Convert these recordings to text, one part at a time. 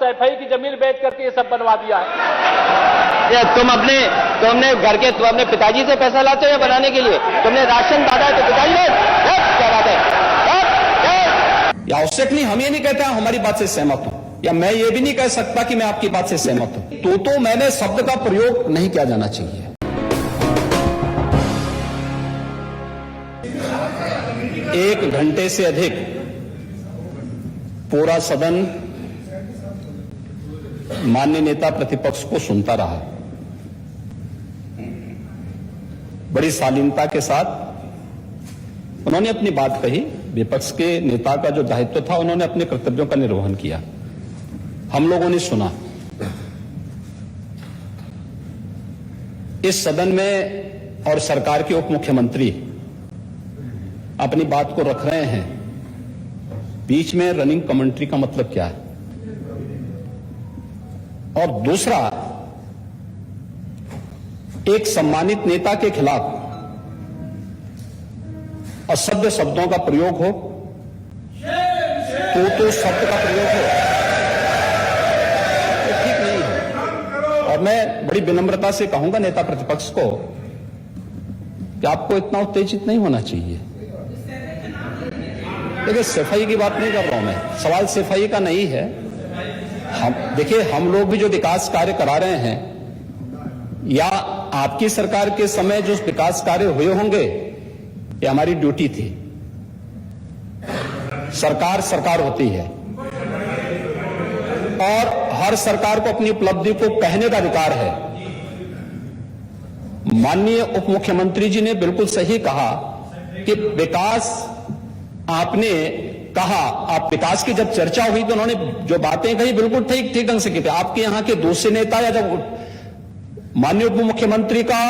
SI की जमीन बेच करके ये सब बनवा दिया है। तुम अपने पिताजी से पैसा लाते हो या बनाने के लिए? तुमने राशन बांटा है तो पिताजी ने क्या बात है? या आवश्यक नहीं, हम ये नहीं कहते हमारी बात से सहमत हूं, या मैं ये भी नहीं कह सकता कि मैं आपकी बात से सहमत हूं। तो मैंने शब्द का प्रयोग नहीं किया जाना चाहिए। 1 घंटे से अधिक पूरा सदन माननीय नेता प्रतिपक्ष को सुनता रहा। बड़ी शालीनता के साथ उन्होंने अपनी बात कही। विपक्ष के नेता का जो दायित्व था, उन्होंने अपने कर्तव्यों का निर्वहन किया। हम लोगों ने सुना। इस सदन में और सरकार के उप मुख्यमंत्री अपनी बात को रख रहे हैं, बीच में रनिंग कमेंट्री का मतलब क्या है? और दूसरा, एक सम्मानित नेता के खिलाफ असभ्य शब्दों का प्रयोग हो तो शब्द का प्रयोग हो तो ठीक नहीं है। और मैं बड़ी विनम्रता से कहूंगा नेता प्रतिपक्ष को कि आपको इतना उत्तेजित नहीं होना चाहिए। देखिए, सफाई की बात नहीं कर रहा हूं मैं, सवाल सफाई का नहीं है। हम लोग भी जो विकास कार्य करा रहे हैं, या आपकी सरकार के समय जो विकास कार्य हुए होंगे, ये हमारी ड्यूटी थी। सरकार होती है और हर सरकार को अपनी उपलब्धि को कहने का अधिकार है। माननीय उप मुख्यमंत्री जी ने बिल्कुल सही कहा कि विकास, आपने कहा, आप विकास की जब चर्चा हुई तो उन्होंने जो बातें कही बिल्कुल ठीक ढंग से की थी। आपके यहां के दूसरे नेता या जब माननीय उप मुख्यमंत्री का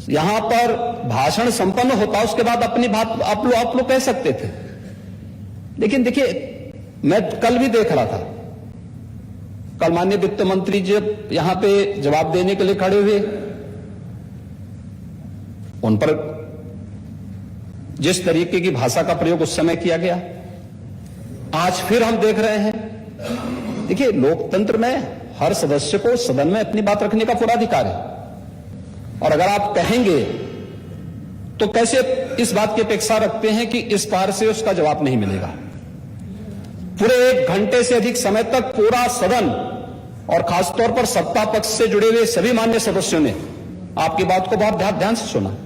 यहां पर भाषण संपन्न होता, उसके बाद अपनी बात आप लोग कह सकते थे। लेकिन देखिए, मैं कल भी देख रहा था, कल माननीय वित्त मंत्री जब यहां पे जवाब देने के लिए खड़े हुए, उन पर जिस तरीके की भाषा का प्रयोग उस समय किया गया, आज फिर हम देख रहे हैं। देखिए, लोकतंत्र में हर सदस्य को सदन में अपनी बात रखने का पूरा अधिकार है, और अगर आप कहेंगे तो कैसे इस बात की अपेक्षा रखते हैं कि इस पार से उसका जवाब नहीं मिलेगा? पूरे 1 घंटे से अधिक समय तक पूरा सदन और खासतौर पर सत्ता पक्ष से जुड़े हुए सभी मान्य सदस्यों ने आपकी बात को बहुत ध्यान से सुना।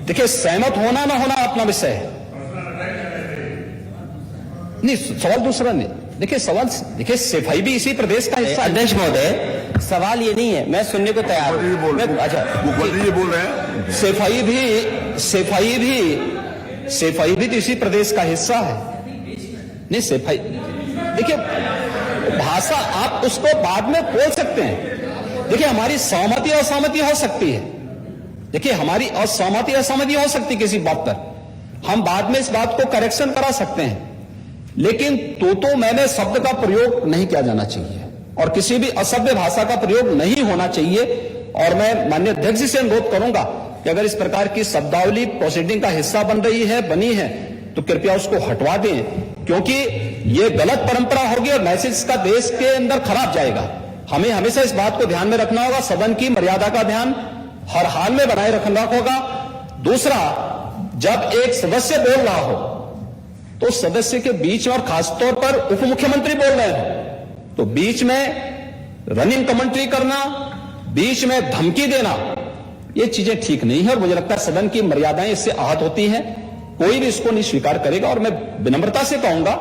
देखिए, सहमत होना ना होना अपना विषय है, नहीं, सवाल दूसरा नहीं। देखिए, सफाई भी इसी प्रदेश का हिस्सा। अध्यक्ष महोदय, सवाल ये नहीं है, मैं सुनने को तैयार हूं। अच्छा, मुखर्जी बोल रहे हैं, सफाई भी तो इसी प्रदेश का हिस्सा है। नहीं, सफाई, देखिए, भाषा आप उसको बाद में बोल सकते हैं। देखिए, हमारी सहमति असहमति हो सकती है। देखिए, हमारी असहमति असहमति हो सकती है किसी बात पर, हम बाद में इस बात को करेक्शन करा सकते हैं। लेकिन तो मैंने शब्द का प्रयोग नहीं किया जाना चाहिए, और किसी भी असभ्य भाषा का प्रयोग नहीं होना चाहिए। और मैं माननीय अध्यक्ष जी से अनुरोध करूंगा कि अगर इस प्रकार की शब्दावली प्रोसीडिंग का हिस्सा बनी है तो कृपया उसको हटवा दें, क्योंकि ये गलत परंपरा होगी और मैसेज का देश के अंदर खराब जाएगा। हमें हमेशा इस बात को ध्यान में रखना होगा, सदन की मर्यादा का ध्यान हर हाल में बनाए रखना होगा। दूसरा, जब एक सदस्य बोल रहा हो तो सदस्य के बीच में, और खासतौर पर उप मुख्यमंत्री बोल रहे हैं, तो बीच में रनिंग कमेंट्री करना, बीच में धमकी देना, ये चीजें ठीक नहीं है। और मुझे लगता है सदन की मर्यादाएं इससे आहत होती हैं, कोई भी इसको नहीं स्वीकार करेगा। और मैं विनम्रता से कहूंगा,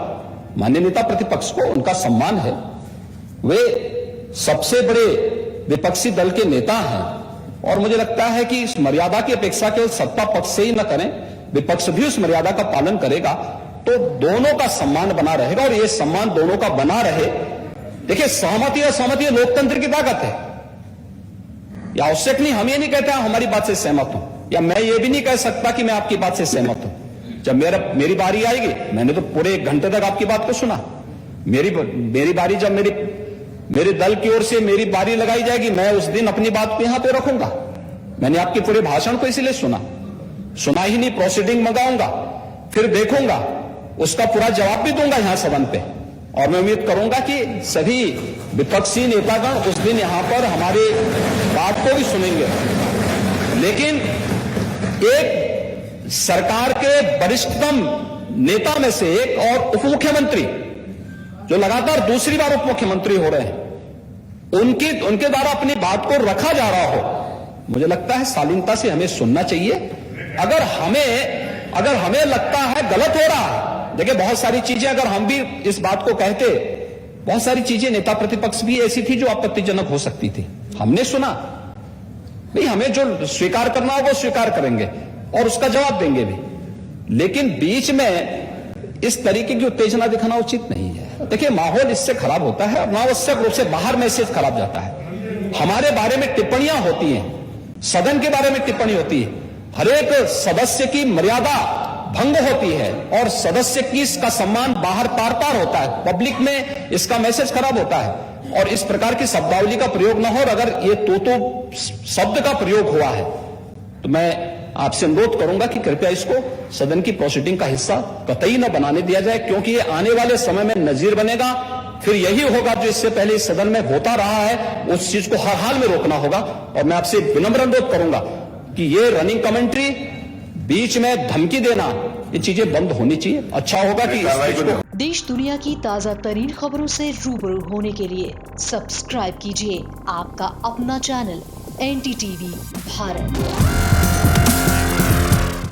माननीय नेता प्रतिपक्ष को उनका सम्मान है, वे सबसे बड़े विपक्षी दल के नेता हैं, और मुझे लगता है कि इस मर्यादा की अपेक्षा केवल सत्ता पक्ष से ही न करें, विपक्ष भी उस मर्यादा का पालन करेगा तो दोनों का सम्मान बना रहेगा, और ये सम्मान दोनों का बना रहे। देखिए, सहमति और सहमति लोकतंत्र की ताकत है। या आवश्यक नहीं, हम ये नहीं कहते हमारी बात से सहमत हूं, या मैं ये भी नहीं कह सकता कि मैं आपकी बात से सहमत हूं। जब मेरी बारी आएगी, मैंने तो पूरे 1 घंटे तक आपकी बात को सुना। मेरी बारी जब मेरे दल की ओर से मेरी बारी लगाई जाएगी, मैं उस दिन अपनी बात को यहां पे रखूंगा। मैंने आपके पूरे भाषण को इसीलिए सुना ही नहीं, प्रोसीडिंग मंगाऊंगा, फिर देखूंगा, उसका पूरा जवाब भी दूंगा यहां सदन पे। और मैं उम्मीद करूंगा कि सभी विपक्षी नेतागण उस दिन यहां पर हमारी बात को भी सुनेंगे। लेकिन एक सरकार के वरिष्ठतम नेता में से एक और उप मुख्यमंत्री जो लगातार दूसरी बार उप मुख्यमंत्री हो रहे हैं, उनके द्वारा अपनी बात को रखा जा रहा हो, मुझे लगता है शालीनता से हमें सुनना चाहिए। अगर हमें लगता है गलत हो रहा है, देखिए बहुत सारी चीजें अगर हम भी इस बात को कहते, बहुत सारी चीजें नेता प्रतिपक्ष भी ऐसी थी जो आपत्तिजनक हो सकती थी, हमने सुना। नहीं, हमें जो स्वीकार करना हो वो स्वीकार करेंगे और उसका जवाब देंगे भी, लेकिन बीच में इस तरीके की उत्तेजना दिखाना उचित नहीं है। देखिए माहौल इससे खराब होता है, अनावश्यक रूप से बाहर मैसेज खराब जाता है। हमारे बारे में टिप्पणियां होती हैं, सदन के बारे में टिप्पणी होती है, हर एक सदस्य की मर्यादा भंग होती है और सदस्य की इसका सम्मान बाहर तार तार होता है, पब्लिक में इसका मैसेज खराब होता है और इस प्रकार की शब्दावली का प्रयोग न हो। और अगर ये तो शब्द का प्रयोग हुआ है तो मैं आपसे अनुरोध करूंगा कि कृपया इसको सदन की प्रोसीडिंग का हिस्सा कतई न बनाने दिया जाए, क्योंकि ये आने वाले समय में नजीर बनेगा। फिर यही होगा जो इससे पहले इस सदन में होता रहा है, उस चीज को हर हाल में रोकना होगा। और मैं आपसे विनम्र अनुरोध करूंगा कि ये रनिंग कमेंट्री, बीच में धमकी देना, ये चीजें बंद होनी चाहिए। अच्छा होगा कि इस चीज को देश दुनिया की ताजा तरीन खबरों से रूबरू होने के लिए सब्सक्राइब कीजिए आपका अपना चैनल NDTV भारत।